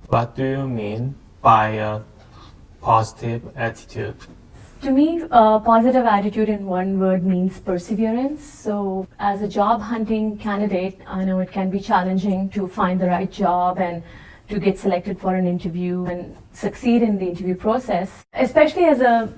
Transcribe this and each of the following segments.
What do you mean by a positive attitude? To me, a positive attitude in one word means perseverance. So, as a job hunting candidate, I know it can be challenging to find the right job and to get selected for an interview and succeed in the interview process. Especially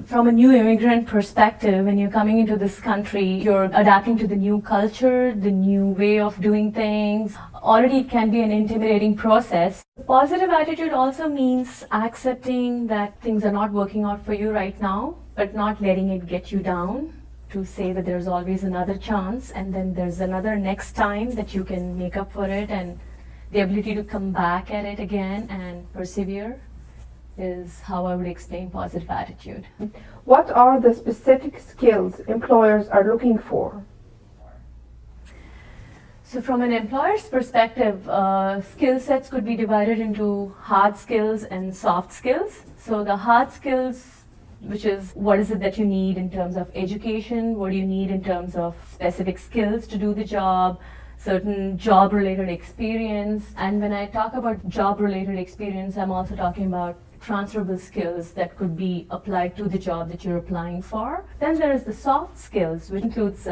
from a new immigrant perspective, when you're coming into this country, you're adapting to the new culture, the new way of doing things. Already it can be an intimidating process. Positive attitude also means accepting that things are not working out for you right now, but not letting it get you down, to say that there's always another chance and then there's another next time that you can make up for it, and the ability to come back at it again and persevere is how I would explain positive attitude. What are the specific skills employers are looking for? So from an employer's perspective, skill sets could be divided into hard skills and soft skills. So the hard skills, which is what is it that you need in terms of education, what do you need in terms of specific skills to do the job, certain job-related experience. And when I talk about job-related experience, I'm also talking about transferable skills that could be applied to the job that you're applying for. Then there is the soft skills, which includes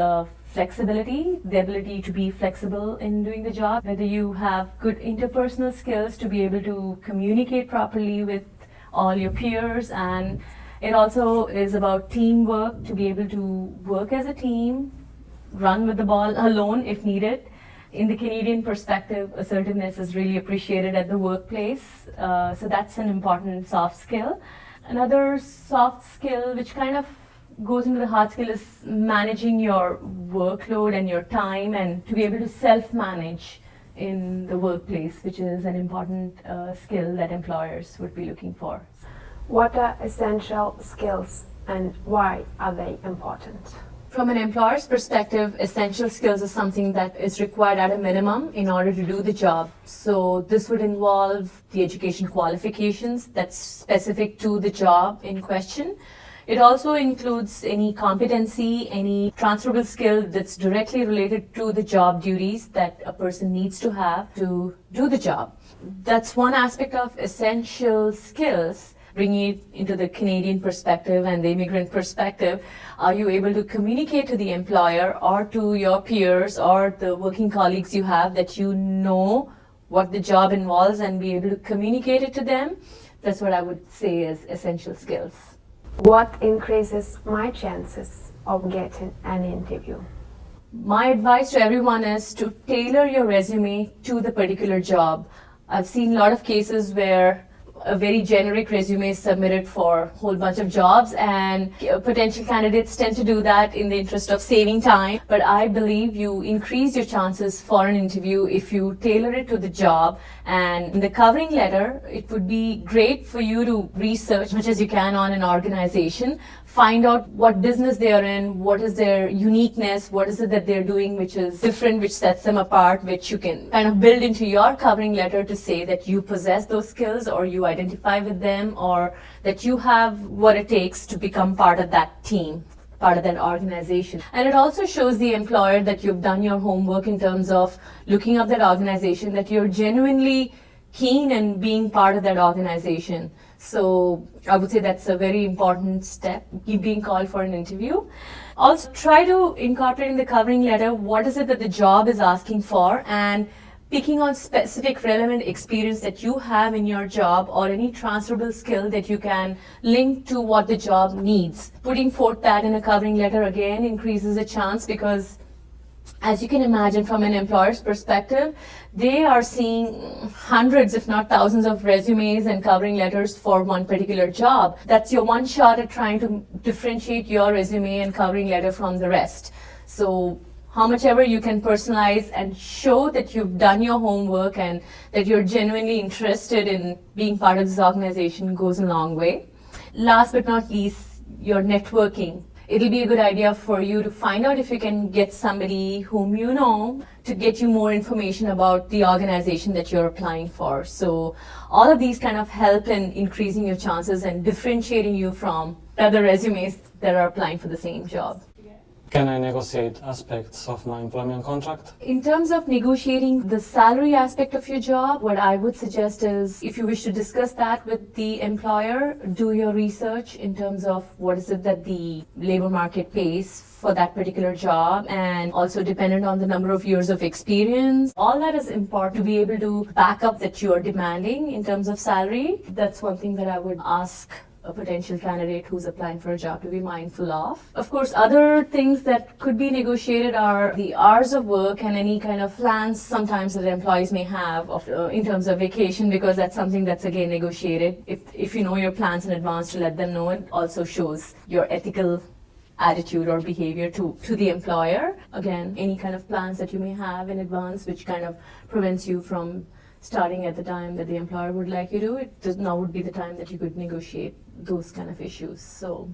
flexibility, the ability to be flexible in doing the job, whether you have good interpersonal skills to be able to communicate properly with all your peers, and it also is about teamwork, to be able to work as a team, run with the ball alone if needed. In the Canadian perspective, assertiveness is really appreciated at the workplace, so that's an important soft skill. Another soft skill, which kind of goes into the hard skill, is managing your workload and your time, and to be able to self-manage in the workplace, which is an important skill that employers would be looking for. What are essential skills and why are they important? From an employer's perspective, essential skills is something that is required at a minimum in order to do the job. So this would involve the education qualifications that's specific to the job in question. It also includes any competency, any transferable skill that's directly related to the job duties that a person needs to have to do the job. That's one aspect of essential skills. Bringing it into the Canadian perspective and the immigrant perspective, are you able to communicate to the employer or to your peers or the working colleagues you have that you know what the job involves and be able to communicate it to them? That's what I would say is essential skills. What increases my chances of getting an interview? My advice to everyone is to tailor your resume to the particular job. I've seen a lot of cases where a very generic resume is submitted for a whole bunch of jobs, and potential candidates tend to do that in the interest of saving time. But I believe you increase your chances for an interview if you tailor it to the job. And in the covering letter, it would be great for you to research as much as you can on an organization, find out what business they are in, what is their uniqueness, what is it that they're doing which is different, which sets them apart, which you can kind of build into your covering letter to say that you possess those skills or you identify with them, or that you have what it takes to become part of that team, part of that organization. And it also shows the employer that you've done your homework in terms of looking up that organization, that you're genuinely keen in being part of that organization. So I would say that's a very important step, being called for an interview. Also try to incorporate in the covering letter what is it that the job is asking for, and picking on specific relevant experience that you have in your job or any transferable skill that you can link to what the job needs. Putting forth that in a covering letter again increases the chance, because as you can imagine from an employer's perspective, they are seeing hundreds if not thousands of resumes and covering letters for one particular job. That's your one shot at trying to differentiate your resume and covering letter from the rest. So how much ever you can personalize and show that you've done your homework and that you're genuinely interested in being part of this organization goes a long way. Last but not least, your networking. It'll be a good idea for you to find out if you can get somebody whom you know to get you more information about the organization that you're applying for. So all of these kind of help in increasing your chances and differentiating you from other resumes that are applying for the same job. Can I negotiate aspects of my employment contract? In terms of negotiating the salary aspect of your job, what I would suggest is if you wish to discuss that with the employer, do your research in terms of what is it that the labor market pays for that particular job, and also dependent on the number of years of experience. All that is important to be able to back up that you are demanding in terms of salary. That's one thing that I would ask a potential candidate who's applying for a job to be mindful of. Of course, other things that could be negotiated are the hours of work and any kind of plans sometimes that employees may have of, in terms of vacation, because that's something that's again negotiated. If you know your plans in advance to let them know, it also shows your ethical attitude or behavior to the employer. Again, any kind of plans that you may have in advance which kind of prevents you from starting at the time that the employer would like you to, now would be the time that you could negotiate those kind of issues. So,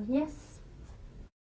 yes.